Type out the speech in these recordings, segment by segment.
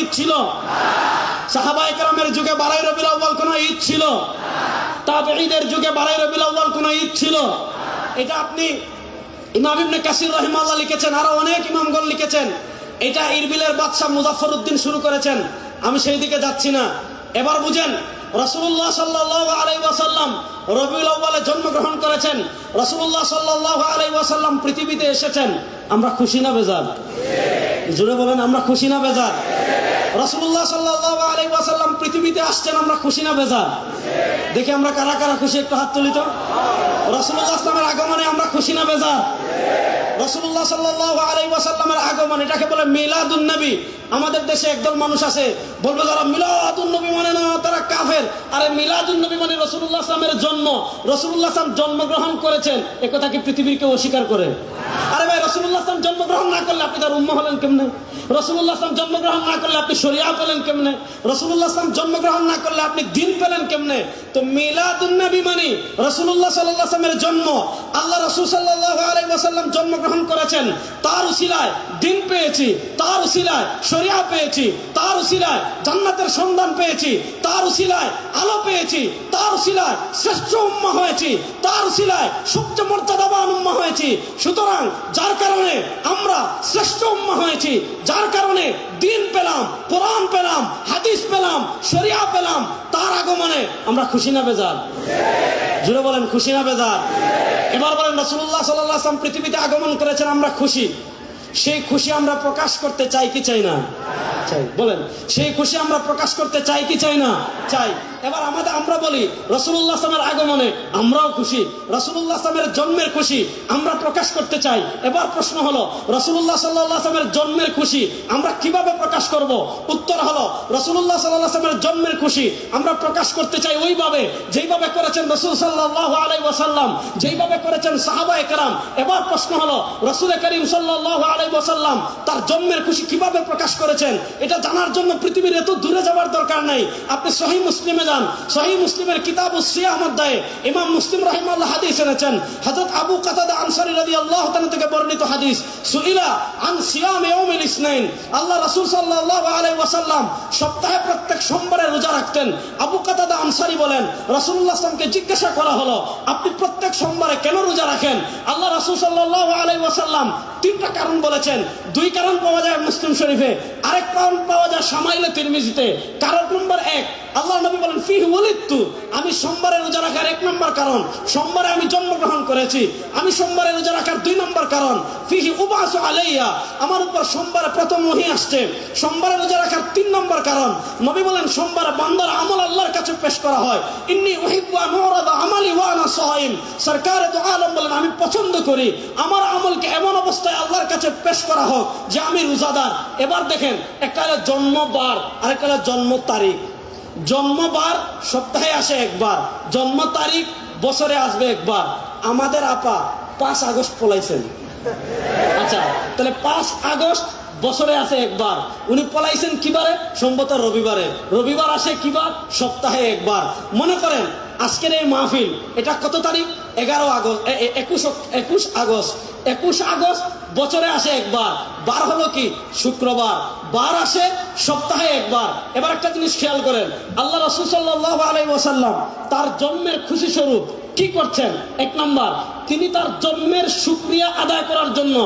ঈদ ছিল? সাহাবায়ে কেরামের যুগে 12ই রবিউল আউয়াল কোনো ঈদ ছিল? তাবেঈদের যুগে 12ই রবিউল আউয়াল কোনো ঈদ ছিল? এটা আপনি ইমাম ইবনে কাসির রাহিমাহুল্লাহ লিখেছেন, আরো অনেক ইমামগণ লিখেছেন। এটা ইরবিলের বাদশা মুজাফফরউদ্দিন শুরু করেছেন, আমি সেই দিকে যাচ্ছি না। এবার বুঝেন, রাসূলুল্লাহ সাল্লাল্লাহু আলাইহি ওয়াসাল্লাম রবিউল আউয়ালে জন্মগ্রহণ করেছেন। রাসূলুল্লাহ সাল্লাল্লাহু আলাইহি ওয়াসাল্লাম পৃথিবীতে এসেছেন, আমরা খুশি না বেজার? জোরে বলেন, আমরা খুশি না বেজার? রাসূলুল্লাহ সাল্লাল্লাহু আলাইহি ওয়াসাল্লাম পৃথিবীতে আসছেন, আমরা খুশি না বেজার? দেখি আমরা কারা কারা খুশি, একটু হাত তুলি তো। রাসূলুল্লাহ সাল্লাল্লাহু আগমনে আমরা খুশি না বেজার? রাসূলুল্লাহ সাল্লাল্লাহু আলাইহি ওয়াসাল্লামের আগমন, এটাকে বলে মিলাদুন নবী। আমাদের দেশে একদল মানুষ আছে, বলবে যারা মিলাদুন নবী মানে না তারা কাফের। আরে মিলাদুন নবী মানে রাসূলুল্লাহ সাল্লামের জন্ম, রাসূলুল্লাহ সাল্লাম জন্মগ্রহণ করেছেন, এ কথা কি পৃথিবীর কেউ অস্বীকার করে? আরে ভাই, রাসূলুল্লাহ সাল্লাম জন্মগ্রহণ না করলে আপনি তার উম্মাহ হলেন কেমনে? রাসূলুল্লাহ সাল্লাম জন্মগ্রহণ না করলে আপনি শরিয়া পেলেন কেমনে? রাসূলুল্লাহ সাল্লাম জন্মগ্রহণ না করলে আপনি দ্বীন পেলেন কেমনে? তো মিলাদুন নবী মানে রাসূলুল্লাহ সাল্লাল্লাহু আলাইহি ওয়াসাল্লামের জন্ম। আল্লাহ রাসূল সাল্লাল্লাহু আলাইহি ওয়াসাল্লাম জন্মগ্রহণ করেছেন, তার উসিলায় দ্বীন পেয়েছি, তার উসিলায় শরিয়া পেয়েছি, তার উসিলায় জান্নাতের সন্ধান পেয়েছি, তার উসিলায় আলো পেয়েছি, তার উসিলায় শ্রেষ্ঠ উম্মাহ হয়েছি, তার উসিলায় সবচেয়ে মর্যাদাবান উম্মাহ হয়েছি। সুতরাং যার কারণে আমরা শ্রেষ্ঠ উম্মাহ হয়েছি, যার কারণে দ্বীন পেলাম, কোরআন পেলাম, হাদিস পেলাম, শরিয়া পেলাম, তার আগমনে আমরা খুশি না বেজার? জোরে বলেন, খুশি না বেজার? এবার বলেন, রাসূলুল্লাহ সাল্লাল্লাহু আলাইহি ওয়াসাল্লাম পৃথিবীতে আগমন করেছেন, আমরা খুশি। সেই খুশি আমরা প্রকাশ করতে চাই কি চাই না? চাই। বলেন, সেই খুশি আমরা প্রকাশ করতে চাই কি চাই না? চাই। এবার আমরা বলি রাসূলুল্লাহ সাল্লাল্লাহু আলাইহি ওয়াসাল্লামের আগমনে আমরাও খুশি, রাসূলুল্লাহ সাল্লাল্লাহু আলাইহি ওয়াসাল্লামের জন্মের খুশি আমরা প্রকাশ করতে চাই। এবার প্রশ্ন হলো, রাসূলুল্লাহ সাল্লাল্লাহু আলাইহি ওয়াসাল্লামের জন্মের খুশি আমরা কিভাবে প্রকাশ করব? উত্তর হলো, রাসূলুল্লাহ সাল্লাল্লাহু আলাইহি ওয়াসাল্লামের জন্মের খুশি আমরা প্রকাশ করতে চাই ওইভাবে যেইভাবে করেছেন রাসূল সাল্লাল্লাহু আলাইহি ওয়াসাল্লাম, যেইভাবে করেছেন সাহাবায়ে কেরাম। এবার প্রশ্ন হলো, রাসূল করিম সাল্লাল্লাহু আলাইহি ওয়াসাল্লাম তার জন্মের খুশি কিভাবে প্রকাশ করেছেন? এটা জানার জন্য পৃথিবীর এত দূরে যাওয়ার দরকার নাই। আপনি সহিহ মুসলিমে যান, সহিহ মুসলিমের কিতাবুস সিয়াম অধ্যায়ে ইমাম মুসলিম রাহিমাহুল্লাহ হাদিস এনেছেন। হযরত আবু কাতাদা আনসারী রাদিয়াল্লাহু তাআলা থেকে বর্ণিত হাদিস, সুইলা আন সিয়াম ইয়াউমিল ইসনাইন। আল্লাহ রাসূল সাল্লাল্লাহু আলাইহি ওয়াসাল্লাম সপ্তাহে প্রত্যেক সোমবারে রোজা রাখতেন। আবু কাতাদা আনসারী বলেন, রাসূলুল্লাহ সাল্লাল্লাহু আলাইহি ওয়াসাল্লামকে জিজ্ঞাসা করা হলো, আপনি প্রত্যেক সোমবারে কেন রোজা রাখেন? আল্লাহ রাসূল সাল্লাল্লাহু আলাইহি ওয়াসাল্লাম তিনটা কারণ বলেছেন। দুই কারণ পাওয়া যায় মুসলিম শরীফে, আরেক কারণ পাওয়া যায় শামাইলে তিরমিজিতে। কারণ নম্বর 1, আল্লাহ নবী বলেন, ফিহি ওয়ালিদতু, আমি সোমবারে রোজা রাখার 1 নম্বর কারণ, সোমবারে আমি জন্মগ্রহণ করেছি। আমি সোমবারে রোজা রাখার 2 নম্বর কারণ, ফিহি উবাসু আলাইয়া, আমার উপর সোমবারে প্রথম ওহী আসছে। সোমবারে রোজা রাখার 3 নম্বর কারণ, নবী বলেন, সোমবারে বান্দার আমল আল্লাহর কাছে পেশ করা হয়। ইন্নী উহিব্বু আন উরাদা আমালি ওয়া আনা সাইম, সরকারে দু আলম বলেন, আমি পছন্দ করি আমার আমলকে এমন অবস্থায় আল্লাহর কাছে পেশ করা হোক যে আমি রোজাদার। এবার দেখেন, একটা হলো জন্মবার, আরেকটা হলো জন্ম তারিখ। জন্মবার সপ্তাহে আসে একবার, জন্ম তারিখ বছরে আসবে একবার। আমাদের আপা 5 আগস্ট পলাইছেন। আচ্ছা, তাহলে 5 আগস্ট বছরে আসে একবার। উনি পলাইছেন কিবারে? সম্ভবত রবিবারে। রবিবার আসে কিবার? সপ্তাহে একবার। মনে করেন আজকের এই মাহফিল, এটা কত তারিখ? 11 আগস্ট, 21 আগস্ট। 21 আগস্ট বছরে আসে একবার। বার হলো কি? শুক্রবার। বার আসে সপ্তাহে একবার। এবার একটা জিনিস খেয়াল করেন, আল্লাহ রাসূল সাল্লাল্লাহু আলাইহি ওয়াসাল্লাম তার জন্মের খুশি স্বরূপ কি করছেন? 1 নাম্বার, তিনি তার জন্মের শুকরিয়া আদায় করার জন্য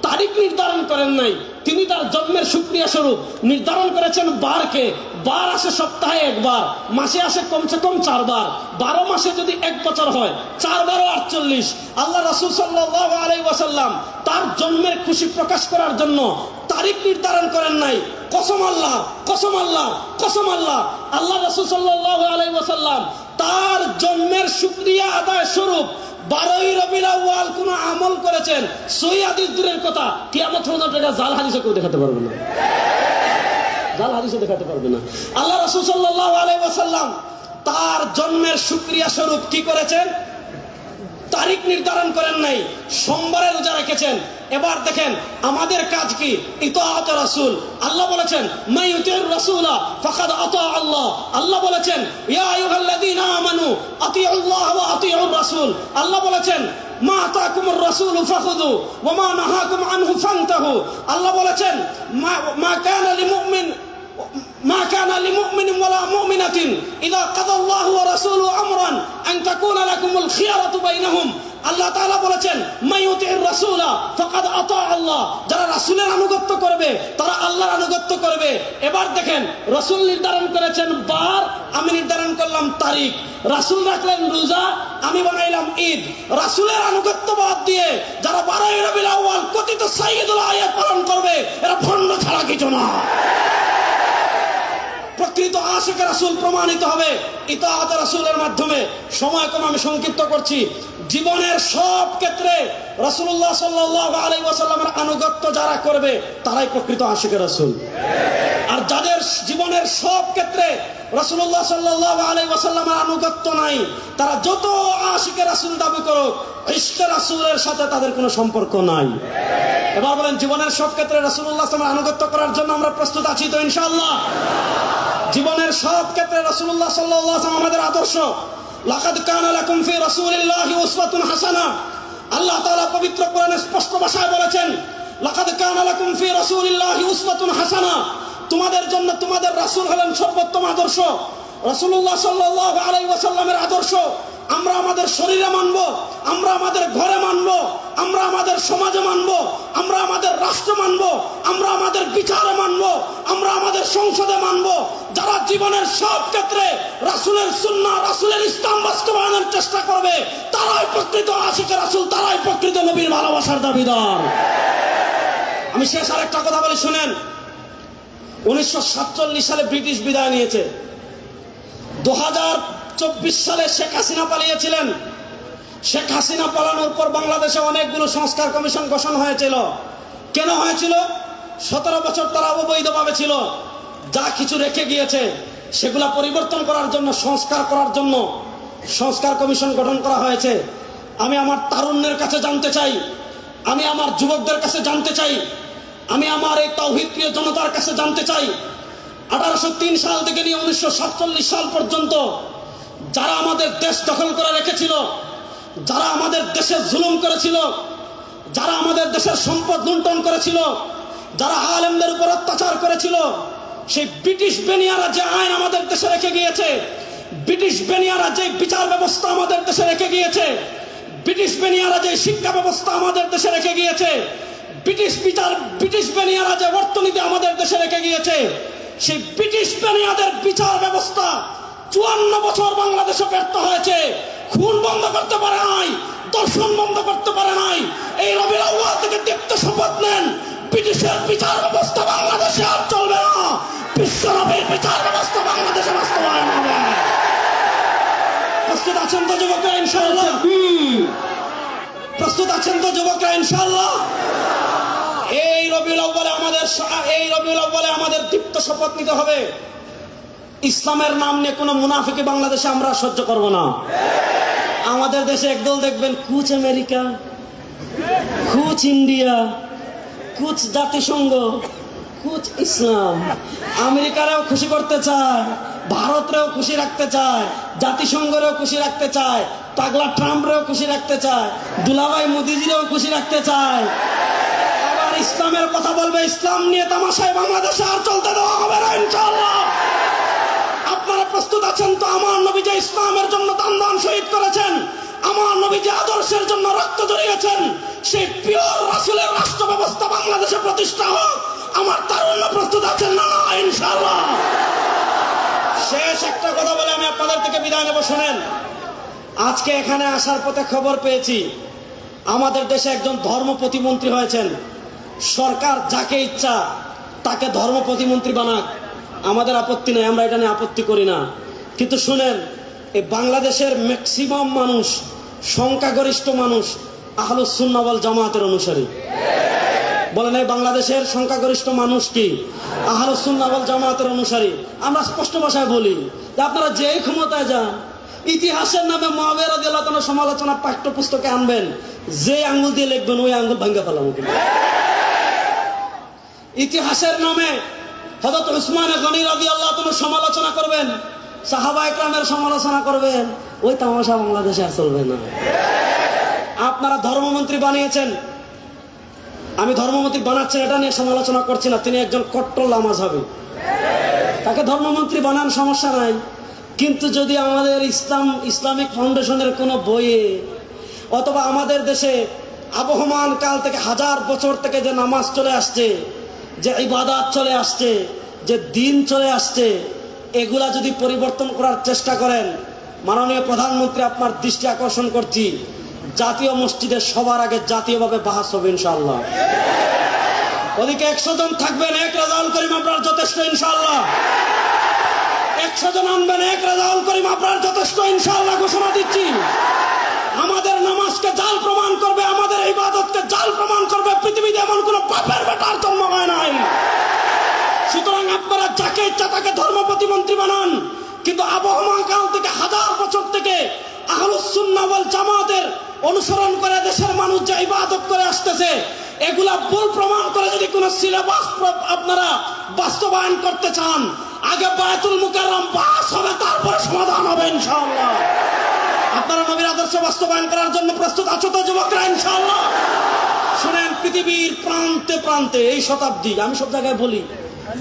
তারিখ নির্ধারণ করেন নাই, তিনি তার জন্মের শুকরিয়া স্বরূপ নির্ধারণ করেছেন বারকে। বার আসে সপ্তাহে একবার, মাসে আসে কমসে কম 4 বার। 12 মাসে যদি 1 বছর হয়, 4 বার 48। আল্লাহ রাসূল সাল্লাল্লাহু আলাইহি ওয়াসাল্লাম তার জন্মের খুশি প্রকাশ করার জন্য তারিখ নির্ধারণ করেন নাই। কসম আল্লাহ, কসম আল্লাহ, কসম আল্লাহ, আল্লাহ রাসূল সাল্লাল্লাহু আলাইহি ওয়াসাল্লাম তার জন্মের শুকরিয়া আদায় স্বরূপ 12ই রবিউল আউয়াল কোন আমল করেছেন, সহিহ হাদিস দূরের কথা, কিয়ামত পর্যন্ত এটা জাল হাদিসে কেউ দেখাতে পারবে না। জাল হাদিসে দেখাতে পারবে না। আল্লাহ রাসূল সাল্লাল্লাহু আলাইহি ওয়াসাল্লাম তার জন্মের শুকরিয়া স্বরূপ কি করেছেন? তারিখ নির্ধারণ করেন নাই, সোমবারে রোজা রেখেছেন। এবার দেখেন আমাদের কাজ কি? ইতাআত রাসূল। আল্লাহ বলেছেন, মান ইউতিউর রাসূলা ফাকাদ আতা আল্লাহ। আল্লাহ বলেছেন, ইয়া আইয়ুহাল্লাযীনা আমানু আতিউল্লাহ ওয়া আতিউর রাসূল। আল্লাহ বলেছেন, মা আতাকুমুর রাসূলু ফাখুযু ওয়া মা নাহাকুম আনহু ফান্তাহু। আল্লাহ বলেছেন, মা কানা লিমুমিন على مؤمنة إذا قضى الله ورسوله أمرا أن تكون لكم الخيرة بينهم আল্লাহ তাআলা বলেছেন মাইয়ুতির রাসূলা ফাকাদ আতা আল্লাহ, যারা রাসূলের আনুগত্য করবে তারা আল্লাহর আনুগত্য করবে। এবার দেখেন, রাসূল নির্ধারণ করেছেন বার, আমি নির্ধারণ করলাম তারিখ। রাসূল রাখলেন রোজা, আমি বানাইলাম ঈদ। রাসূলের আনুগত্য বাদ দিয়ে যারা 12 রবিউল আউয়াল কথিত সাইয়্যিদুল আয়াত পালন করবে, এরা ভণ্ড ছাড়া কিছু না। প্রকৃত আশিকে রাসূল প্রমাণিত হবে ইতাআত রাসূলের মাধ্যমে। সময় কম, আমি সংক্ষিপ্ত করছি। জীবনের সব ক্ষেত্রে রাসূলুল্লাহ সাল্লাল্লাহু আলাইহি ওয়াসাল্লামের আনুগত্য যারা করবে তারাই প্রকৃত আশিকে রাসূল। আর যাদের জীবনের সব ক্ষেত্রে রাসূলুল্লাহ সাল্লাল্লাহু আলাইহি ওয়াসাল্লামের আনুগত্য নাই, তারা যত আশিকে রাসূল দাবি করুক, ইশকে রাসূলের সাথে তাদের কোনো সম্পর্ক নাই। এবার বলেন, জীবনের সব ক্ষেত্রে রাসূলুল্লাহ সাল্লাল্লাহু আলাইহি ওয়াসাল্লামের আনুগত্য করার জন্য আমরা প্রস্তুত আছি তো ইনশাআল্লাহ? জীবনের সব ক্ষেত্রে রাসূলুল্লাহ সাল্লাল্লাহু আলাইহি ওয়াসাল্লাম আমাদের আদর্শ। লাকাদ কানা লাকুম ফি রাসূলিল্লাহি উসওয়াতুন হাসানাহ। আল্লাহ তাআলা পবিত্র কোরআনে স্পষ্ট ভাষায় বলেছেন, লাকাদ কানা লাকুম ফি রাসূলিল্লাহি উসওয়াতুন হাসানাহ। তোমাদের জন্য তোমাদের রাসূল হলেন সর্বোত্তম আদর্শ। রাসূলুল্লাহ সাল্লাল্লাহু আলাইহি ওয়াসাল্লামের আদর্শ আমরা আমাদের শরীরে মানব, আমরা আমাদের ঘরে মানব, আমরা আমাদের সমাজে মানব, আমরা আমাদের রাষ্ট্র মানব, আমরা আমাদের বিচারে মানব, আমরা আমাদের সংসদে মানব। যারা জীবনের সব ক্ষেত্রে রাসূলের সুন্নাহ, রাসূলের ইসলাম বাস্তবায়নের চেষ্টা করবে, তারাই প্রকৃত আশিকে রাসূল, তারাই প্রকৃত নবীর ভালোবাসার দাবিদার। আমি শেষ আরেকটা কথা বলি, শুনেন। 1947 সালে ব্রিটিশ বিদায় নিয়েছে। 2024 সালে শেখ হাসিনা পালিয়েছিলেন। শেখ হাসিনা পালানোর পর বাংলাদেশে অনেকগুলো সংস্কার কমিশন গঠন হয়েছিল। কেন হয়েছিল? 17 বছর তারা অবৈধভাবে ছিল। যা কিছু রেখে গিয়েছে সেগুলা পরিবর্তন করার জন্য, সংস্কার করার জন্য সংস্কার কমিশন গঠন করা হয়েছে। আমি আমার তারুণ্যের কাছে জানতে চাই, আমি আমার যুবকদের কাছে জানতে চাই, আমি আমার এই তাওহীদ প্রিয় জনতার কাছে জানতে চাই, 1803 সাল থেকে নিয়ে 1947 সাল পর্যন্ত যারা আমাদের দেশ দখল করে রেখেছিল, যারা আমাদের দেশে জুলুম করেছিল, যারা আমাদের দেশের সম্পদ লুণ্ঠন করেছিল, যারা আলেমদের উপর অত্যাচার করেছিল, সেই ব্রিটিশ বেনিয়ারা যে আইন আমাদের দেশে রেখে গিয়েছে, ব্রিটিশ বেনিয়ারা যে বিচার ব্যবস্থা আমাদের দেশে রেখে গিয়েছে, ব্রিটিশ বেনিয়ারা যে শিক্ষা ব্যবস্থা আমাদের দেশে রেখে গিয়েছে, ব্রিটিশ বেনিয়ারা যে অর্থনীতি আমাদের দেশে রেখে গিয়েছে, সেই ব্রিটিশ বেনিয়াদের বিচার ব্যবস্থা 54 বছর বাংলাদেশে ব্যর্থ হয়েছে। খুন বন্ধ করতে পারে নাই, দর্শন বন্ধ করতে পারে নাই। এই রবিউল আউয়াল থেকে দীপ্ত শপথ নেন, ব্রিটিশের বিচার ব্যবস্থা বাংলাদেশে আর চলবে না, বিশ্বনবীর বিচার ব্যবস্থা বাংলাদেশে বাস্তবায়ন হবে। প্রস্তুত আছেন তো যুবকরা ইনশাআল্লাহ? প্রস্তুত আছেন তো যুবকরা ইনশাআল্লাহ? এই রবিউল আউয়ালে আমাদের দীপ্ত শপথ নিতে হবে, ইসলামের নাম নিয়ে কোনো মুনাফিকি বাংলাদেশে আমরা সহ্য করব না। আমাদের দেশে একদল দেখবেন কুচ আমেরিকা, কুচ ইন্ডিয়া, কুচ জাতিসংঘ, কুচ ইসলাম। আমেরিকারেও খুশি করতে চায়, ভারতরেও খুশি রাখতে চায়, জাতিসংঘরেও খুশি রাখতে চায়, পাগলা ট্রাম্পরেও খুশি রাখতে চায়, দুলাভাই মোদিজিরেও খুশি রাখতে চায়। আবার ইসলামের কথা বলবে, ইসলাম নিয়ে তামাশায় বাংলাদেশে আর চলতে দেওয়া হবে না ইনশাআল্লাহ। আপনারা প্রস্তুত আছেন তো? আমার নবী যে ইসলামের জন্য দান শহীদ করেছেন, আমার নবী যে আদর্শের জন্য রক্ত ঝরিয়েছেন, সেই পিওর রাসূলের রাষ্ট্র ব্যবস্থা বাংলাদেশে প্রতিষ্ঠা হোক। আমার তারুণ্য প্রস্তুত আছেন না? ইনশাআল্লাহ। শেষ একটা কথা বলে আমি আপনাদের থেকে বিদায় নেব, শুনেন। আজকে এখানে আসার পথে খবর পেয়েছি আমাদের দেশে একজন ধর্ম প্রতিমন্ত্রী হয়েছেন। সরকার যাকে ইচ্ছা তাকে ধর্ম প্রতিমন্ত্রী বানাক, আমাদের আপত্তি নেই, আমরা এটা নিয়ে আপত্তি করি না। কিন্তু শুনেন, এই বাংলাদেশের ম্যাক্সিমাম মানুষ, সংখ্যাগরিষ্ঠ মানুষ আহলুস সুন্নাহ ওয়াল জামাতের অনুসারী। বলেন, এই বাংলাদেশের সংখ্যাগরিষ্ঠ মানুষ কি আহলুস সুন্নাহ ওয়াল জামাতের অনুসারী? আমরা স্পষ্ট ভাষায় বলি যে আপনারা যেই ক্ষমতায় যান, ইতিহাসের নামে মুআবিয়া রাদিয়াল্লাহু তাআলার সমালোচনা পাঠ্যপুস্তকে আনবেন, যে আঙ্গুল দিয়ে লিখবেন ওই আঙ্গুল ভাঙা ফেলাবো। ইতিহাসের নামে হযরত উসমান গনি রাদিয়াল্লাহু তাআলার সমালোচনা করবেন, সাহাবা ইকরামের সমালোচনা করবেন, ওই তামাশা বাংলাদেশে আর চলবে না। আপনারা ধর্মমন্ত্রী বানিয়েছেন, আমি ধর্মমন্ত্রী বানাচ্ছেন এটা নিয়ে সমালোচনা করছি না, তিনি একজন কট্টর লামাযহাবী। তাকে ধর্মমন্ত্রী বানান, সমস্যা নাই। কিন্তু যদি আমাদের ইসলামিক ফাউন্ডেশনের কোনো বইয়ে অথবা আমাদের দেশে আবহমান কাল থেকে হাজার বছর থেকে যে নামাজ চলে আসছে, যে ইবাদত চলে আসছে, যে দিন চলে আসছে, এগুলা যদি পরিবর্তন করার চেষ্টা করেন, মাননীয় প্রধানমন্ত্রী আপনার দৃষ্টি আকর্ষণ করছি, জাতীয় মসজিদে সবার আগে জাতীয়ভাবে বাহাস হবে ইনশাআল্লাহ। ওদিকে 100 জন থাকবেন, 1 রেজাউল করিম আপনার যথেষ্ট ইনশাআল্লাহ। 100 জন আনবেন, 1 রেজাউল করিম আপনার যথেষ্ট ইনশাআল্লাহ। ঘোষণা দিচ্ছি, আমাদের নামাজকে জাল প্রমাণ করবে, আমাদের ইবাদতকে জাল প্রমাণ করবে পৃথিবীতে এমন কোন পাপের বেটার জন্ম হয় নাই। সুতরাং আপনারা যাকে ইচ্ছা তাকে ধর্ম প্রতিমন্ত্রী বানান, কিন্তু আবহমান কাল থেকে হাজার বছর থেকে আহলুস সুন্নাহ ওয়াল জামাতের অনুসরণ করে দেশের মানুষ যে ইবাদত করে আসতেছে, এগুলা ভুল প্রমাণ করে যদি কোন সিলেবাস আপনারা বাস্তবায়ন করতে চান, আগে বায়তুল মুকাররম পাস হবে, তারপরে সমাধান হবে ইনশাআল্লাহ। আপনারা নবীর আদর্শ বাস্তবায়ন করার জন্য প্রস্তুত আছো তো যুবকরা ইনশাআল্লাহ? শুনেন, পৃথিবীর প্রান্তে প্রান্তে এই শতাব্দী, আমি সব জায়গায় বলি,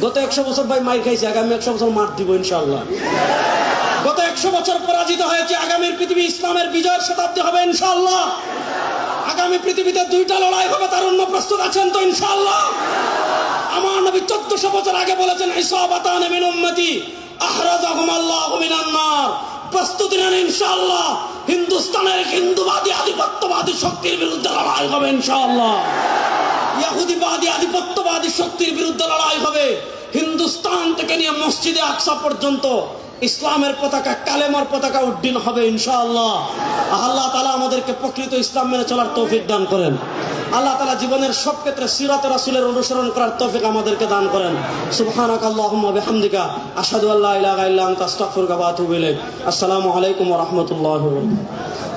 গত 100 বছর ভাই মার খাইছি, আগামী 100 বছর মার দিব ইনশাআল্লাহ। গত 100 বছর পরাজিত হয়েছে, আগামীর পৃথিবী ইসলামের বিজয়ের শতাব্দী হবে ইনশাআল্লাহ। আগামী পৃথিবীতে 2টা লড়াই হবে, তার অন্য প্রস্তুত আছেন তো ইনশাআল্লাহ? আমার নবী 1400 বছর আগে বলেছেন, ইসাবাতান মিন উম্মতি আহরাজাহুম আল্লাহু মিনান নার। প্রস্তুতি নেন ইনশাআল্লাহ। হিন্দুস্তানের হিন্দুবাদী আধিপত্যবাদী শক্তির বিরুদ্ধে লড়াই হবে ইনশাআল্লাহ। ইহুদিবাদী আধিপত্যবাদী শক্তির বিরুদ্ধে লড়াই হবে। হিন্দুস্তান থেকে নিয়ে মসজিদে আকসা পর্যন্ত ইসলামের পতাকা, কালেমার পতাকা উড্ডীন হবে ইনশাআল্লাহ। আল্লাহ তাআলা আমাদেরকে প্রকৃত ইসলাম মেনে চলার তৌফিক দান করেন। আল্লাহ তাআলা জীবনের সব ক্ষেত্রে সিরাত রাসূলের অনুসরণ করার তৌফিক আমাদেরকে দান করেন। সুবহানাকা আল্লাহুম্মা বিহামদিকা আশহাদু আল্লা ইলাহা ইল্লা আনতা আস্তাগফিরুকা ওয়া আতুবু ইলাইক। আসসালামু আলাইকুম ওয়া রাহমাতুল্লাহি ওয়া বারাকাতুহু।